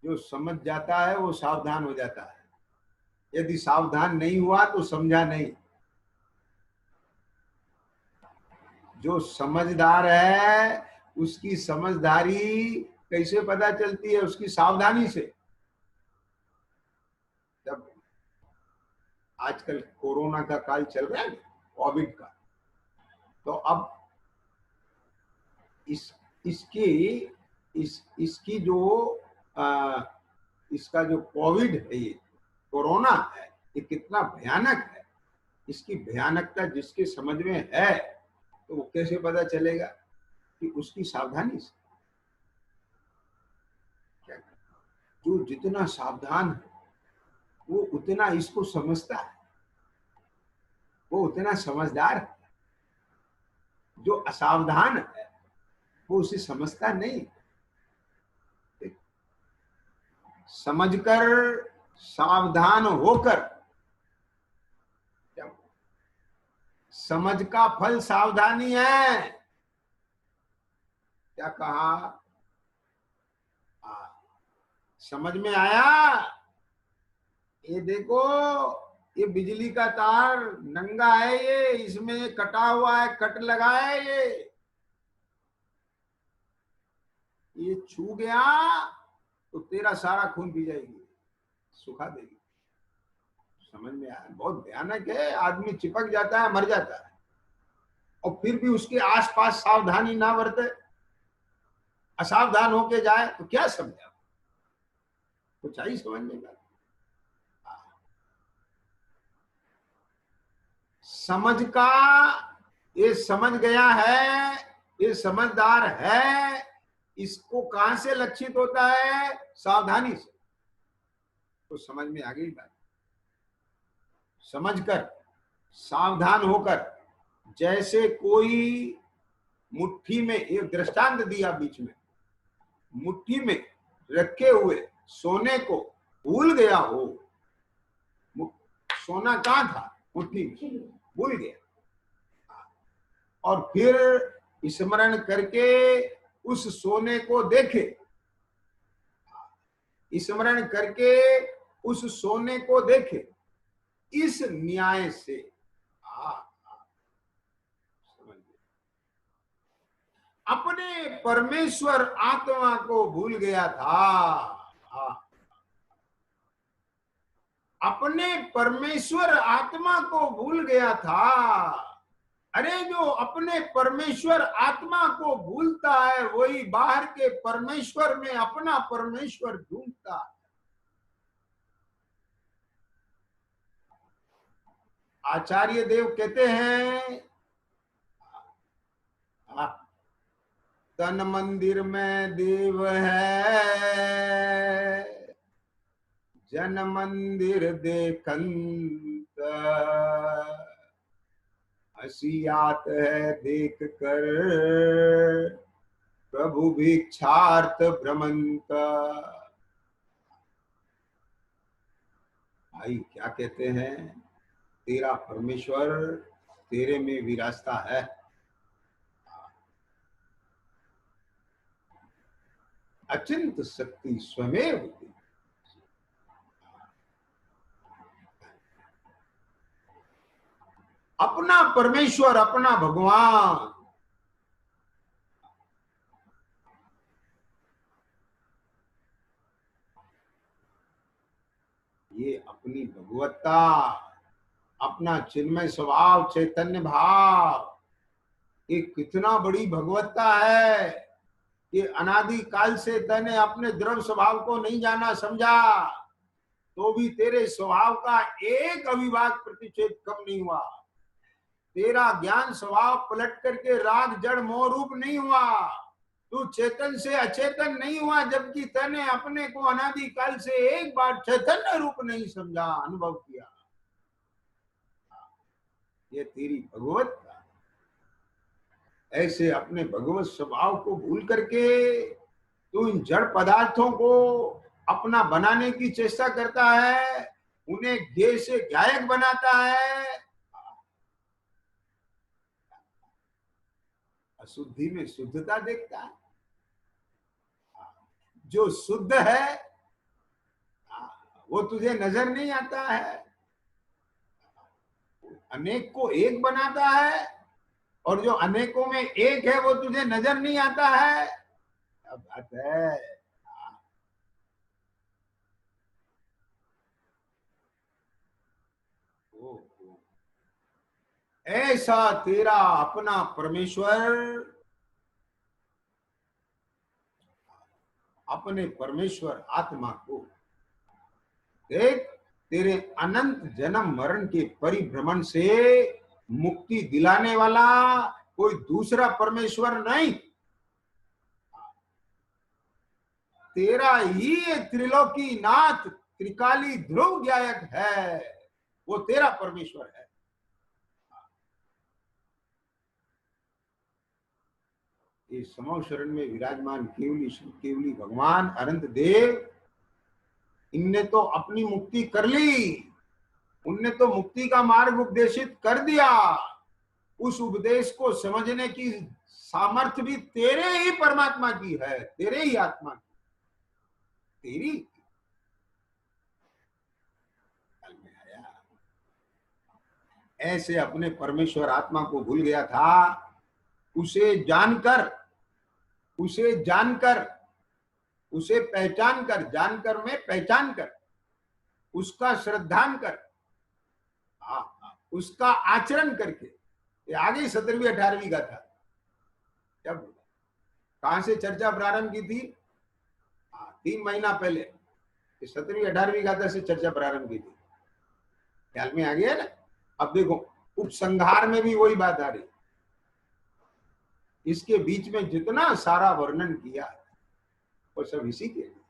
S1: जो समझ जाता है वो सावधान हो जाता है। यदि सावधान नहीं हुआ तो समझा नहीं। जो समझदार है उसकी समझदारी कैसे पता चलती है? उसकी सावधानी से। जब आजकल कोरोना का काल चल रहा है, कोविड का, तो अब इसकी जो इसका जो कोविड है, ये कोरोना है, ये कितना भयानक है। इसकी भयानकता जिसके समझ में है तो वो कैसे पता चलेगा? कि उसकी सावधानी से। क्या जो जितना सावधान है वो उतना इसको समझता है, वो उतना समझदार है। जो असावधान है वो उसे समझता नहीं। समझकर, सावधान होकर, समझ का फल सावधानी है। क्या कहा? समझ में आया? ये देखो, ये बिजली का तार नंगा है, इसमें कटा हुआ है, कट लगा है। ये छू गया तो तेरा सारा खून पी जाएगी, सुखा देगी। समझ में आया? बहुत भयानक है। आदमी चिपक जाता है, मर जाता है। और फिर भी उसके आसपास सावधानी ना बरते, असावधान होके जाए तो क्या समझा? कुछ आई समझने का? समझ का, ये समझ गया है, ये समझदार है, इसको कहां से लक्षित होता है? सावधानी से। तो समझ में आ गई बात। समझकर, सावधान होकर, जैसे कोई मुट्ठी में, एक दृष्टांत दिया बीच में, मुट्ठी में रखे हुए सोने को भूल गया हो। सोना कहां था? मुट्ठी में, भूल गया। और फिर स्मरण करके उस सोने को देखे, स्मरण करके उस सोने को देखे, इस न्याय से अपने परमेश्वर आत्मा को भूल गया था। अपने परमेश्वर आत्मा को भूल गया था। अरे जो अपने परमेश्वर आत्मा को भूलता है वही बाहर के परमेश्वर में अपना परमेश्वर ढूंढता है। आचार्य देव कहते हैं, तन मंदिर में देव है, जन मंदिर देखंत, हंसी आत है देख कर प्रभु भिक्षार्थ भ्रमंत। भाई क्या कहते हैं, तेरा परमेश्वर तेरे में विराजता है। अचिंत शक्ति स्वमेव होती। अपना परमेश्वर, अपना भगवान, ये अपनी भगवत्ता, अपना चिन्मय स्वभाव, चैतन्य भाव, ये कितना बड़ी भगवत्ता है कि अनादि काल से तने अपने द्रव्य स्वभाव को नहीं जाना समझा, तो भी तेरे स्वभाव का एक अविभाग प्रतिच्छेद कम नहीं हुआ। तेरा ज्ञान स्वभाव पलट करके राग जड़ मोह रूप नहीं हुआ। तू चेतन से अचेतन नहीं हुआ, जबकि तने अपने को अनादि काल से एक बार चैतन्य रूप नहीं समझा, अनुभव किया। ये तेरी भगवत, ऐसे अपने भगवत स्वभाव को भूल करके तू इन जड़ पदार्थों को अपना बनाने की चेष्टा करता है, उन्हें ज्ञेय से गायक बनाता है, अशुद्धि में शुद्धता देखता है। जो शुद्ध है वो तुझे नजर नहीं आता है, अनेक को एक बनाता है, और जो अनेकों में एक है वो तुझे नजर नहीं आता है। क्या बात है। ऐसा तेरा अपना परमेश्वर, अपने परमेश्वर आत्मा को देख, तेरे अनंत जन्म मरण के परिभ्रमण से मुक्ति दिलाने वाला कोई दूसरा परमेश्वर नहीं, तेरा ही त्रिलोकी नाथ त्रिकाली ध्रुव गायक है, वो तेरा परमेश्वर है। इस समो शरण में विराजमान केवली श्री केवली भगवान अनंत देव, इनने तो अपनी मुक्ति कर ली, उनने तो मुक्ति का मार्ग उपदेशित कर दिया। उस उपदेश को समझने की सामर्थ्य भी तेरे ही परमात्मा की है, तेरे ही आत्मा की, तेरी। ऐसे अपने परमेश्वर आत्मा को भूल गया था, उसे जानकर, उसे जानकर, उसे पहचान कर, जानकर में पहचान कर, उसका श्रद्धान कर, उसका आचरण करके, ये आगे 17वीं 18वीं का था। जब कहां से चर्चा प्रारंभ की थी, 3 महीना पहले 17वीं 18वीं गाथा से चर्चा प्रारंभ की थी, ख्याल में आ गया ना। अब देखो उपसंहार में भी वही बात आ रही, इसके बीच में जितना सारा वर्णन किया वो सब इसी के लिए।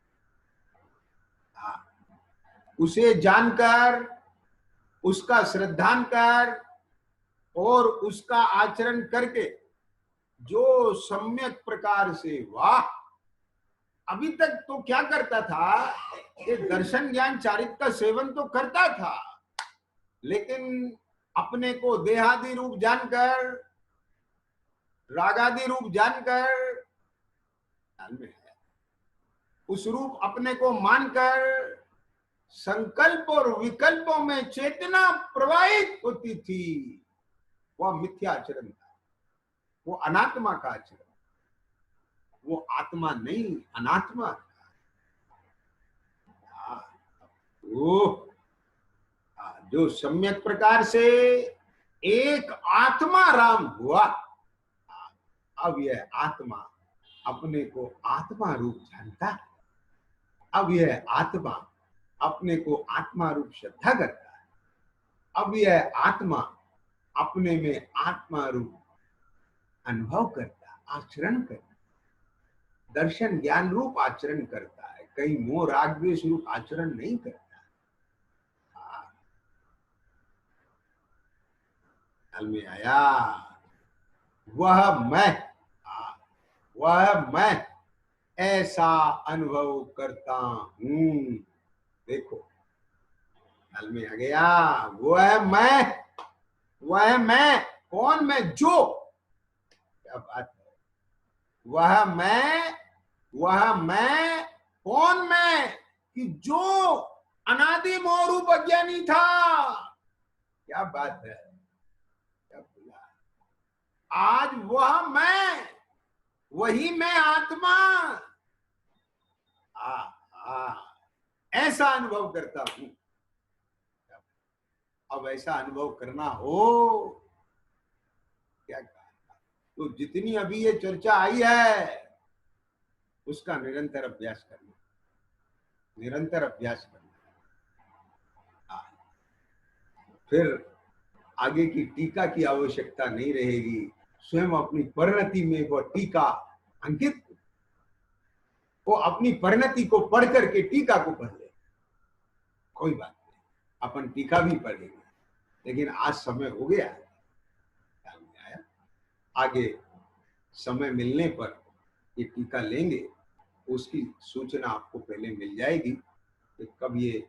S1: उसे जानकर, उसका श्रद्धान कर और उसका आचरण करके जो सम्यक प्रकार से, वाह, अभी तक तो क्या करता था, ये दर्शन ज्ञान चारित्र का सेवन तो करता था, लेकिन अपने को देहादि रूप जानकर, रागादि रूप जानकर, उस रूप अपने को मानकर संकल्प और विकल्पों में चेतना प्रवाहित होती थी, वह मिथ्या आचरण था, वो अनात्मा का आचरण, वो आत्मा नहीं अनात्मा। जो सम्यक प्रकार से एक आत्मा राम हुआ, अब यह आत्मा अपने को आत्मा रूप जानता है, अब यह आत्मा अपने को आत्मा रूप श्रद्धा करता है, अब यह आत्मा अपने में आत्मा रूप अनुभव करता, आचरण करता। दर्शन ज्ञान रूप आचरण करता है, कहीं मोह राग द्वेष रूप आचरण नहीं करता। ख्याल में आया? वह मैं, वह मैं ऐसा अनुभव करता हूं। देखो ख्याल में आ गया? वह मैं कौन? मैं जो, क्या बात है, वह मैं कौन? मैं कि जो अनादि मोह रूप अज्ञानी था। क्या बात है, क्या बोला? आज वह मैं, वही मैं आत्मा ऐसा अनुभव करता हूं। अब ऐसा अनुभव करना हो, क्या कहा, तो जितनी अभी ये चर्चा आई है उसका निरंतर अभ्यास करना, निरंतर अभ्यास करना। फिर आगे की टीका की आवश्यकता नहीं रहेगी, स्वयं अपनी परिणति में वो टीका अंकित, वो अपनी परिणति को पढ़ करके टीका को पढ़ ले, कोई बात नहीं, अपन टीका भी पढ़ेंगे, लेकिन आज समय हो गया, आगे समय मिलने पर ये टीका लेंगे, उसकी सूचना आपको पहले मिल जाएगी कि कब ये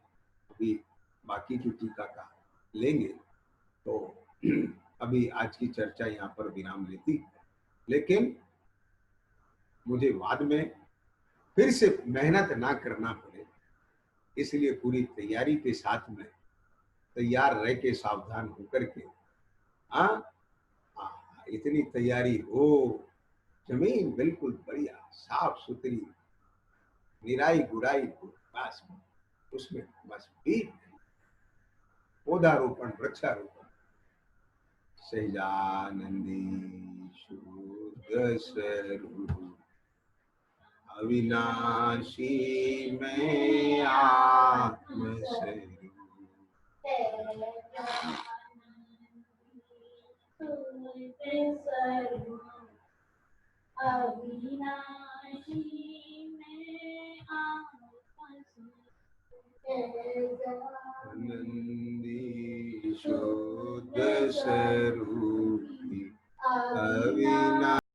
S1: अभी बाकी की टीका का लेंगे। तो अभी आज की चर्चा यहाँ पर विराम लेती, लेकिन मुझे बाद में फिर से मेहनत ना करना पड़े, इसलिए पूरी तैयारी के साथ में तैयार रह के सावधान होकर के इतनी तैयारी हो, जमीन बिल्कुल बढ़िया साफ सुथरी, निराई गुड़ाई बस उसमें बस बीज पौधारोपण वृक्षारोपण सहजानंदी शुद्ध स्वरूप अविनाशी में आत्म स्वरूप अविनाशी में आनंदी शुद्ध स्वरूप अविनाशी